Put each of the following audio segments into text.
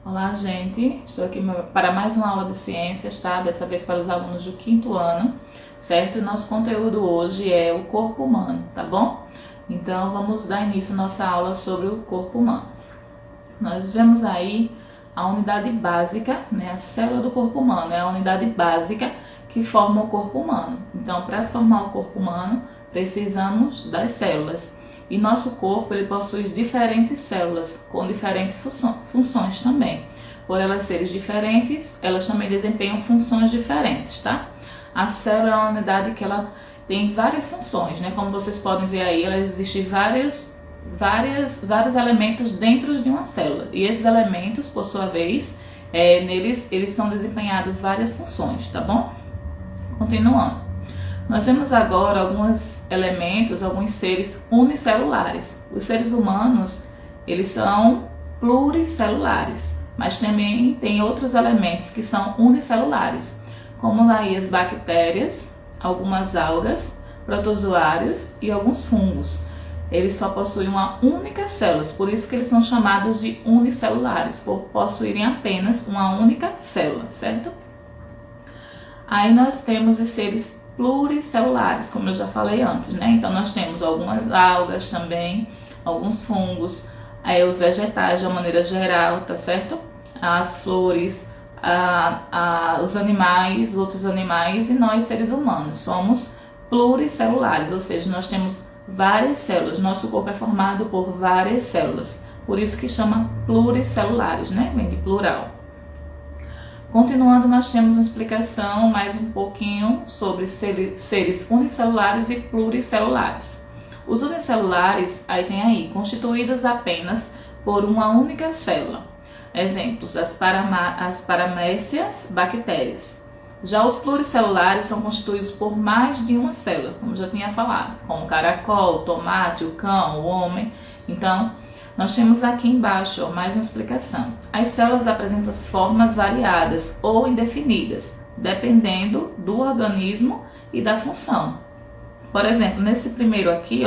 Olá, gente! Estou aqui para mais uma aula de ciências, tá? Dessa vez para os alunos do 5º ano, certo? E nosso conteúdo hoje é o corpo humano, tá bom? Então, vamos dar início à nossa aula sobre o corpo humano. Nós vemos aí a unidade básica, né? A célula do corpo humano é a unidade básica que forma o corpo humano. Então, para se formar o corpo humano, precisamos das células. E nosso corpo ele possui diferentes células com diferentes funções também. Por elas serem diferentes, elas também desempenham funções diferentes, tá? A célula é uma unidade que ela tem várias funções, né? Como vocês podem ver aí, ela existe vários elementos dentro de uma célula. E esses elementos, por sua vez, neles eles são desempenhados várias funções, tá bom? Continuando. Nós temos agora alguns elementos, alguns seres unicelulares. Os seres humanos, eles são pluricelulares, mas também tem outros elementos que são unicelulares, como aí as bactérias, algumas algas, protozoários e alguns fungos. Eles só possuem uma única célula, por isso que eles são chamados de unicelulares, por possuírem apenas uma única célula, certo? Aí nós temos os seres pluricelulares, como eu já falei antes, né? Então nós temos algumas algas também, alguns fungos, os vegetais de uma maneira geral, tá certo? As flores, os animais, outros animais e nós seres humanos somos pluricelulares, ou seja, nós temos várias células, nosso corpo é formado por várias células, por isso que chama pluricelulares, né? Vem de plural. Continuando, nós temos uma explicação mais um pouquinho sobre seres unicelulares e pluricelulares. Os unicelulares, constituídos apenas por uma única célula. Exemplos, as paramécias, bactérias. Já os pluricelulares são constituídos por mais de uma célula, como já tinha falado, como o caracol, o tomate, o cão, o homem. Então, nós temos aqui embaixo mais uma explicação. As células apresentam formas variadas ou indefinidas, dependendo do organismo e da função. Por exemplo, nesse primeiro aqui,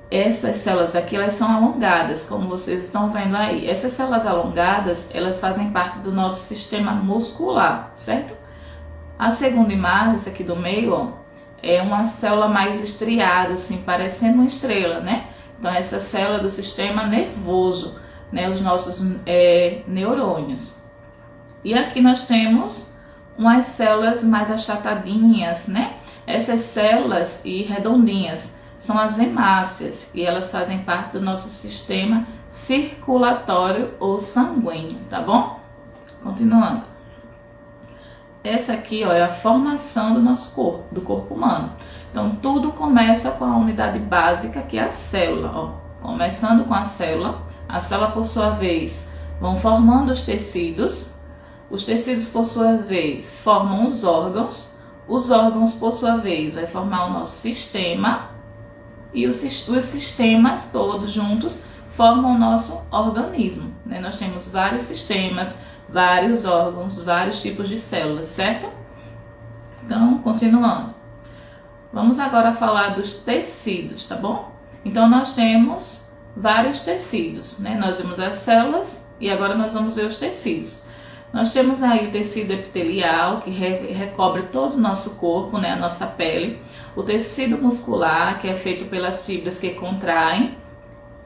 essas células aqui elas são alongadas, como vocês estão vendo aí. Essas células alongadas, elas fazem parte do nosso sistema muscular, certo? A segunda imagem, essa aqui do meio, é uma célula mais estriada, assim, parecendo uma estrela, né? Então, essa célula do sistema nervoso, né, os nossos neurônios. E aqui nós temos umas células mais achatadinhas, né? Essas células e redondinhas são as hemácias e elas fazem parte do nosso sistema circulatório ou sanguíneo, tá bom? Continuando. Essa aqui, é a formação do nosso corpo, do corpo humano. Então, tudo começa com a unidade básica, que é a célula. Começando com a célula, por sua vez, vão formando os tecidos, por sua vez, formam os órgãos, por sua vez, vai formar o nosso sistema, e os sistemas todos juntos formam o nosso organismo, né? Nós temos vários sistemas, vários órgãos, vários tipos de células, certo? Então, continuando. Vamos agora falar dos tecidos, tá bom? Então, nós temos vários tecidos, né? Nós vimos as células e agora nós vamos ver os tecidos. Nós temos aí o tecido epitelial, que recobre todo o nosso corpo, né? A nossa pele. O tecido muscular, que é feito pelas fibras que contraem,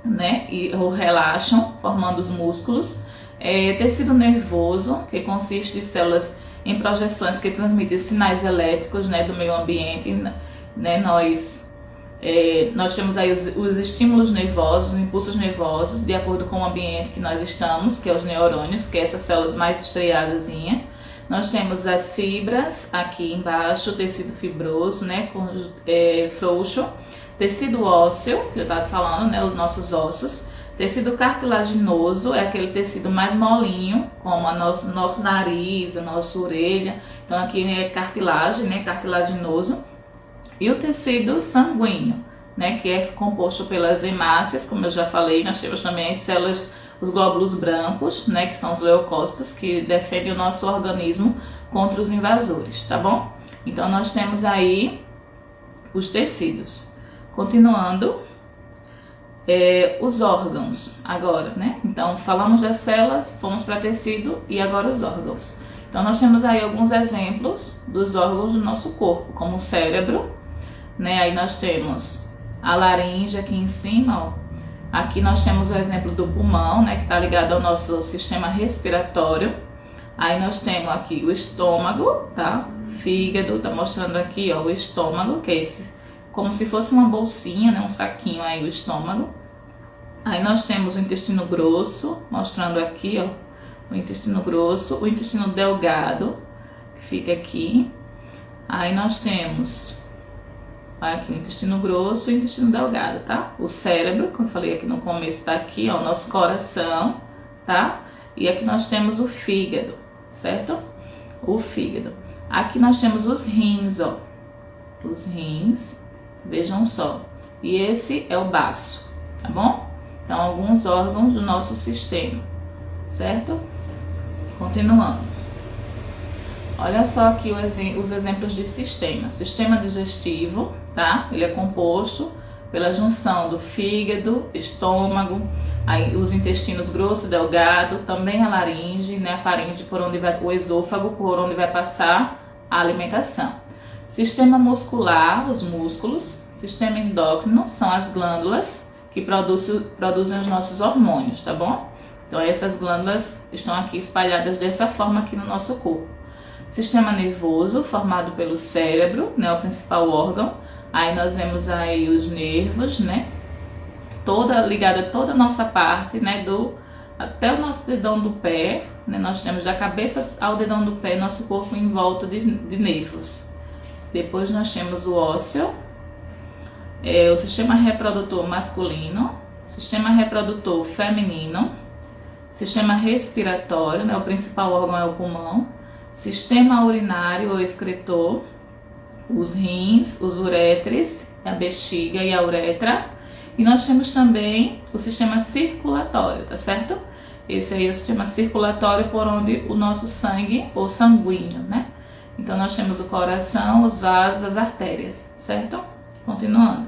né? Ou relaxam, formando os músculos. Tecido nervoso, que consiste de células em projeções que transmitem sinais elétricos, né? Do meio ambiente, né, nós temos aí os estímulos nervosos, os impulsos nervosos, de acordo com o ambiente que nós estamos, que é os neurônios, que é essas células mais estriadazinhas. Nós temos as fibras aqui embaixo, o tecido fibroso, né, frouxo, tecido ósseo, que eu estava falando, né, os nossos ossos. Tecido cartilaginoso é aquele tecido mais molinho, como nosso nariz, a nossa orelha. Então aqui é cartilagem, né, cartilaginoso. E o tecido sanguíneo, né, que é composto pelas hemácias, como eu já falei. Nós temos também as células, os glóbulos brancos, né, que são os leucócitos, que defendem o nosso organismo contra os invasores, tá bom? Então nós temos aí os tecidos. Continuando, os órgãos agora, né? Então falamos das células, fomos para tecido e agora os órgãos. Então nós temos aí alguns exemplos dos órgãos do nosso corpo, como o cérebro, né? Aí nós temos a laringe aqui em cima, ó. Aqui nós temos o exemplo do pulmão, né? Que está ligado ao nosso sistema respiratório. Aí nós temos aqui o estômago, tá? Fígado, tá mostrando aqui, ó, o estômago, que é esse, como se fosse uma bolsinha, né? Um saquinho aí, o estômago. Aí nós temos o intestino grosso, mostrando aqui, ó, o intestino grosso, o intestino delgado, que fica aqui. Aí nós temos aqui o intestino grosso e o intestino delgado, tá? O cérebro, como eu falei aqui no começo, tá aqui, ó, o nosso coração, tá? E aqui nós temos o fígado, certo? O fígado. Aqui nós temos os rins, ó. Os rins, vejam só. E esse é o baço, tá bom? Então, alguns órgãos do nosso sistema, certo? Continuando. Olha só aqui os exemplos de sistema. Sistema digestivo, tá? Ele é composto pela junção do fígado, estômago, aí os intestinos grosso e delgado, também a laringe, né? A faringe, por onde vai o esôfago, por onde vai passar a alimentação. Sistema muscular, os músculos. Sistema endócrino são as glândulas que produzem os nossos hormônios, tá bom? Então essas glândulas estão aqui espalhadas dessa forma aqui no nosso corpo. Sistema nervoso, formado pelo cérebro, né, o principal órgão. Aí nós vemos aí os nervos, né, ligada toda a nossa parte, né, até o nosso dedão do pé, né, nós temos da cabeça ao dedão do pé, nosso corpo em volta de nervos. Depois nós temos o ósseo, o sistema reprodutor masculino, sistema reprodutor feminino, sistema respiratório, né, o principal órgão é o pulmão, sistema urinário ou excretor, os rins, os uréteres, a bexiga e a uretra. E nós temos também o sistema circulatório, tá certo? Esse aí é o sistema circulatório por onde o nosso sangue, ou sanguíneo, né? Então nós temos o coração, os vasos, as artérias, certo? Continuando.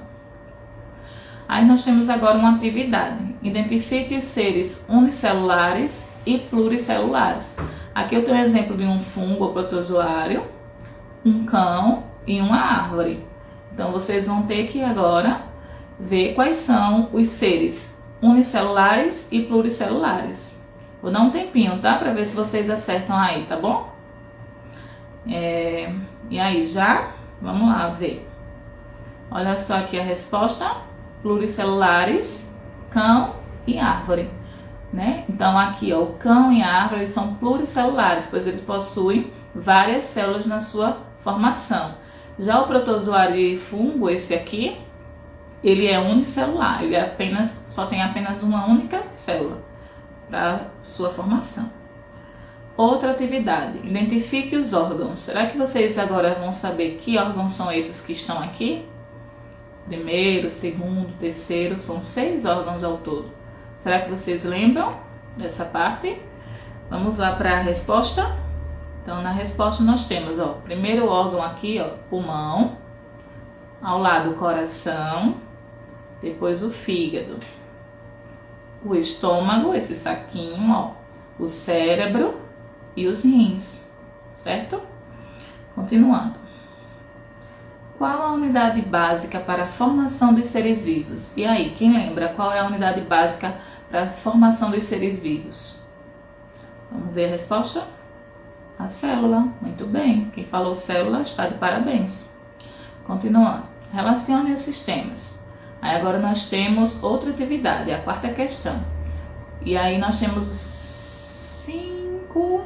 Aí nós temos agora uma atividade. Identifique os seres unicelulares e pluricelulares. Aqui eu tenho um exemplo de um fungo ou protozoário, um cão e uma árvore. Então vocês vão ter que agora ver quais são os seres unicelulares e pluricelulares. Vou dar um tempinho, tá? Para ver se vocês acertam aí, tá bom? E aí, já? Vamos lá ver. Olha só aqui a resposta. Pluricelulares, cão e árvore, né? Então aqui, ó, o cão e a árvore são pluricelulares, pois eles possuem várias células na sua formação. Já o protozoário e fungo, esse aqui, ele é unicelular, ele só tem apenas uma única célula para sua formação. Outra atividade, identifique os órgãos. Será que vocês agora vão saber que órgãos são esses que estão aqui? Primeiro, segundo, terceiro, são 6 órgãos ao todo. Será que vocês lembram dessa parte? Vamos lá para a resposta? Então, na resposta nós temos, ó, primeiro órgão aqui, ó, pulmão, ao lado o coração, depois o fígado, o estômago, esse saquinho, ó, o cérebro e os rins, certo? Continuando. Qual a unidade básica para a formação dos seres vivos? E aí, quem lembra qual é a unidade básica para a formação dos seres vivos? Vamos ver a resposta? A célula. Muito bem. Quem falou célula está de parabéns. Continuando. Relacione os sistemas. Aí agora nós temos outra atividade, a quarta questão. E aí nós temos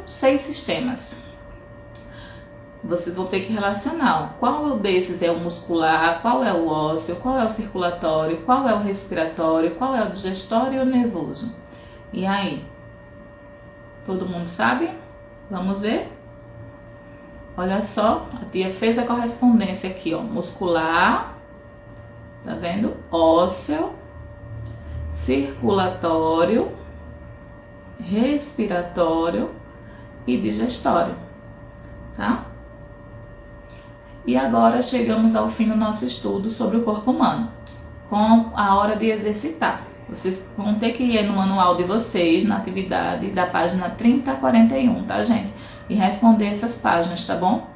6 sistemas. Vocês vão ter que relacionar qual desses é o muscular, qual é o ósseo, qual é o circulatório, qual é o respiratório, qual é o digestório e o nervoso. E aí? Todo mundo sabe? Vamos ver? Olha só, a tia fez a correspondência aqui, ó. Muscular, tá vendo? Ósseo, circulatório, respiratório e digestório, tá? E agora chegamos ao fim do nosso estudo sobre o corpo humano, com a hora de exercitar. Vocês vão ter que ir no manual de vocês, na atividade da página 30 a 41, tá, gente? E responder essas páginas, tá bom?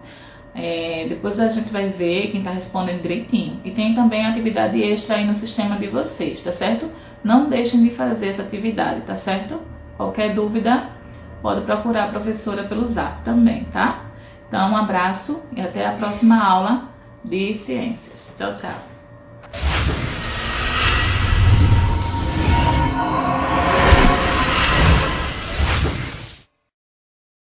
Depois a gente vai ver quem tá respondendo direitinho. E tem também a atividade extra aí no sistema de vocês, tá certo? Não deixem de fazer essa atividade, tá certo? Qualquer dúvida, pode procurar a professora pelo Zap também, tá? Então, um abraço e até a próxima aula de ciências. Tchau, tchau!